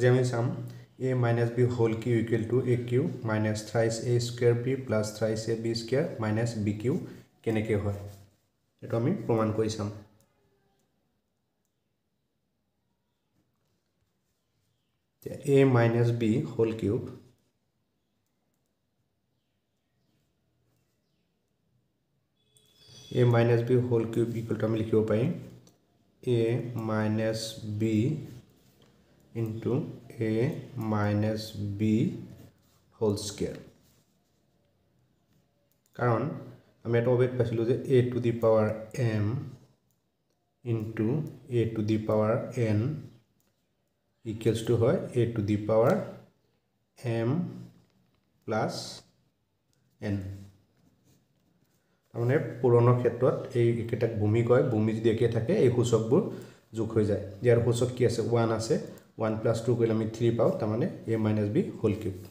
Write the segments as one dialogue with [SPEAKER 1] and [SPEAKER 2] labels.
[SPEAKER 1] আজি আমি চাম a minus b whole cube equal to a cube minus thrice a square b plus thrice a b square minus b cube কেনেকৈ হয় এটা আমি প্ৰমাণ কৰি চাম a minus b whole cube a minus b whole cube equal to আমি লিখিব পাৰিম a minus b into a minus b whole square কাৰণ আমি এটা অবজেক্ট পাইছিলো যে a to the power m into a to the power n equals to হয় a to the power m plus n মানে পুৰণৰ ক্ষেত্ৰত এই একেটাক ভূমি কয় ভূমি যদি একে থাকে এই সূচকবোৰ যোগ হৈ যায় ইয়াৰ সূচক কি আছে 1 আছে 1 plus 2 কৰিলে আমি 3 পাও তাৰ মানে a minus b whole cube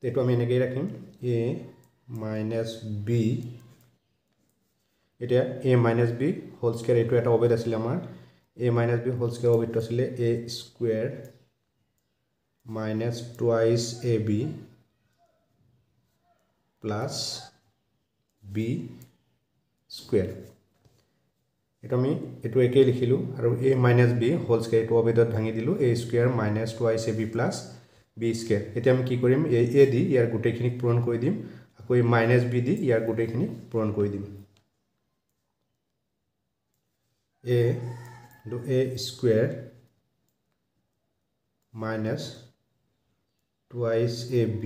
[SPEAKER 1] তেটো আমি এনেকৈ ৰাখিম a minus b এটা a minus b whole square এটো এটা অবজেক্ট আছিল আমাৰ a minus b whole square object আছিল a square minus twice ab plus b square এটা আমি এটো একে লিখিলো আৰু a minus b whole square এটো অবজেক্টত ভাঙি দিলো a square minus twice ab plus b square এতিয়া আমি কি কৰিম a দি ইয়াৰ গোটেইখিনিক পূৰণ কৰি দিম আকৌ minus b দি ইয়াৰ গোটেইখিনিক পূৰণ কৰি দিম a do a square minus twice ab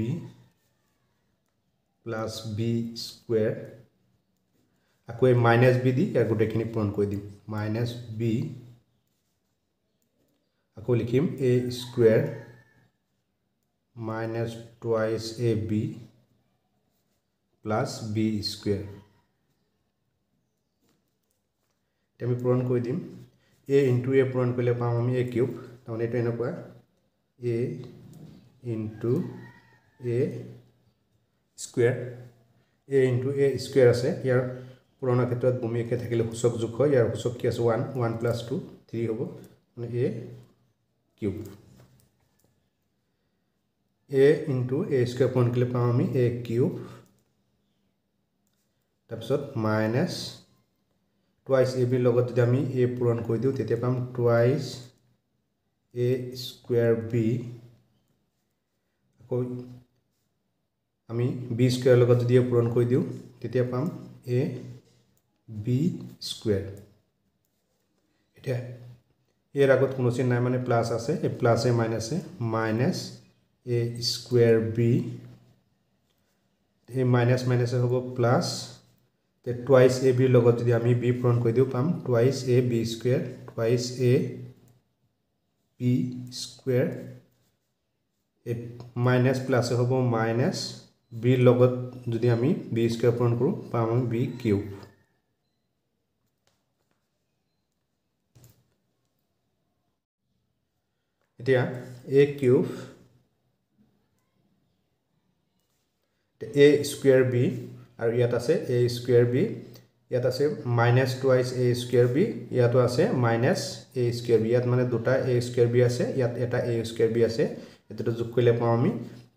[SPEAKER 1] plus b square আকৌ minus b দি ইয়াৰ গোটেইখিনি পূৰণ কৰি দিম minus b আকৌ লিখিম a square minus twice ab plus b square আমি পূৰণ কৰি দিম a into a পূৰণ কৰিলে পাম আমি a কিউব তাৰমানে এটো এনেকুৱা a into a square a into a square আছে ইয়াৰ পুৰণৰ ক্ষেত্ৰত ভূমি একে থাকিলে সূচক যোগ হয় ইয়াৰ সূচক কি আছে 1 1 plus 2 3 হ'ব মানে a cube a into a square পূৰণ কৰিলে পাম আমি a কিউব তাৰপিছত minus twice ab লগত যদি আমি a পূৰণ কৰি দিও তেতিয়া পাম twice a square b আকৌ আমি b square লগত যদি a পূৰণ কৰি দিও তেতিয়া পাম a b square এটা এর আগত কোনো চিহ্ন নাই মানে প্লাস আছে a plus a minus a square b a minus minus হ'ব প্লাস তে টুৱাইস a b লগত যদি আমি b পূৰণ কৰি দিও পাম twice a b square twice a b square A minus plus হ'ব মাইনাস b লগত যদি আমি b square পূৰণ কৰো পাম আমি b কিউব এতিয়া a cube a square b আৰু ইয়াত আছে a square b ইয়াত আছে minus twice a square b ইয়াতো আছে minus a square b ইয়াত মানে দুটা a square b আছে ইয়াত এটা a square b আছে এটো যোগ কৰিলে পাম আমি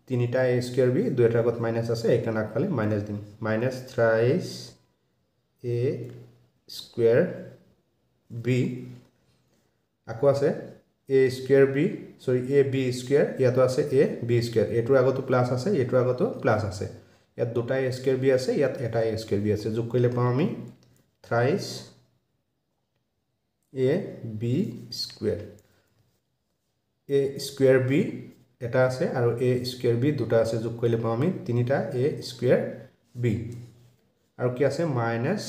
[SPEAKER 1] তিনিটা a square b দুইটাৰ আগত মাইনাস আছে একান আগফালে মাইনাস দিম minus thrice a square b আকৌ আছে a square b sorry a b square ইয়াতো আছে a b square এটোৰ আগতো প্লাস আছে এটোৰ আগতো প্লাস আছে ইয়াত দুটা a square b আছে ইয়াত এটা a square b আছে যোগ কৰিলে পাম আমি thrice a b square a square b এটা আছে আৰু a square b দুটা আছে যোগ কৰিলে পাম আমি তিনিটা a square b আৰু কি আছে minus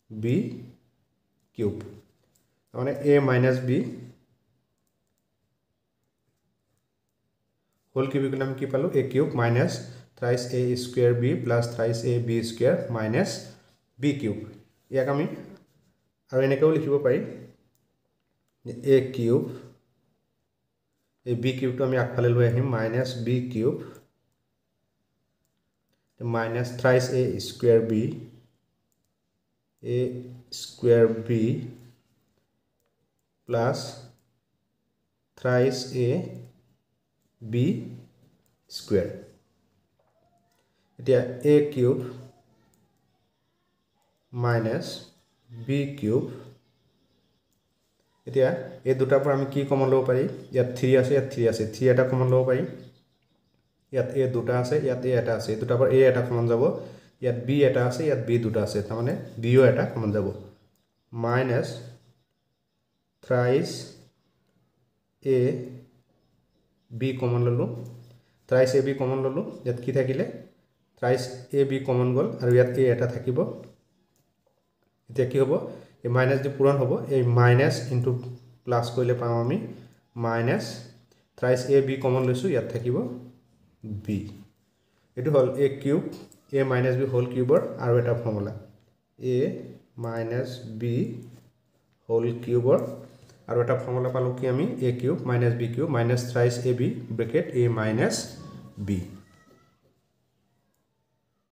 [SPEAKER 1] b কিউব মানে a minus b whole cube equal কি পালো a cube minus thrice a square b plus thrice a b square minus b cube ইয়াক আমি আৰু এনেকৈ লিখিব পাৰি a cube a b cube তো আমি আগফালে লৈ আহিম minus b cube minus thrice a square b a square b plus thrice A B square এতিয়া A cube minus B cube এতিয়া এই দুটাৰ পৰা আমি কি কমন ল'ব পাৰি ইয়াত 3 আছে ইয়াত 3 আছে 3 এটা কমন ল'ব পাৰি ইয়াত এ দুটা আছে ইয়াত এ এটা আছে দুটাৰ পৰা এ এটা কমন যাব ইয়াত বি এটা আছে ইয়াত বি দুটা আছে তাৰ মানে বিও এটা কমন যাব মাইনাস থ্রাইস এ বি কমন ললো থ্রাইস এ বি কমন ললো ইয়াত কি থাকিলে থ্রাইস এ বি কমন গল আৰু ইয়াত এ এটা থাকিব এতিয়া কি হ'ব এই মাইনাস দি পূৰণ হ'ব এই মাইনাস ইনটু প্লাস কৰিলে পাম আমি মাইনাস থ্রাইস এ বি কমন লৈছো ইয়াত থাকিব বি এটো হল a cube a minus b whole cube আৰু এটা formula a minus b whole cube আৰু এটা ফৰ্মুলা পালো কি আমি a cube minus b cube minus thrice ab bracket a minus b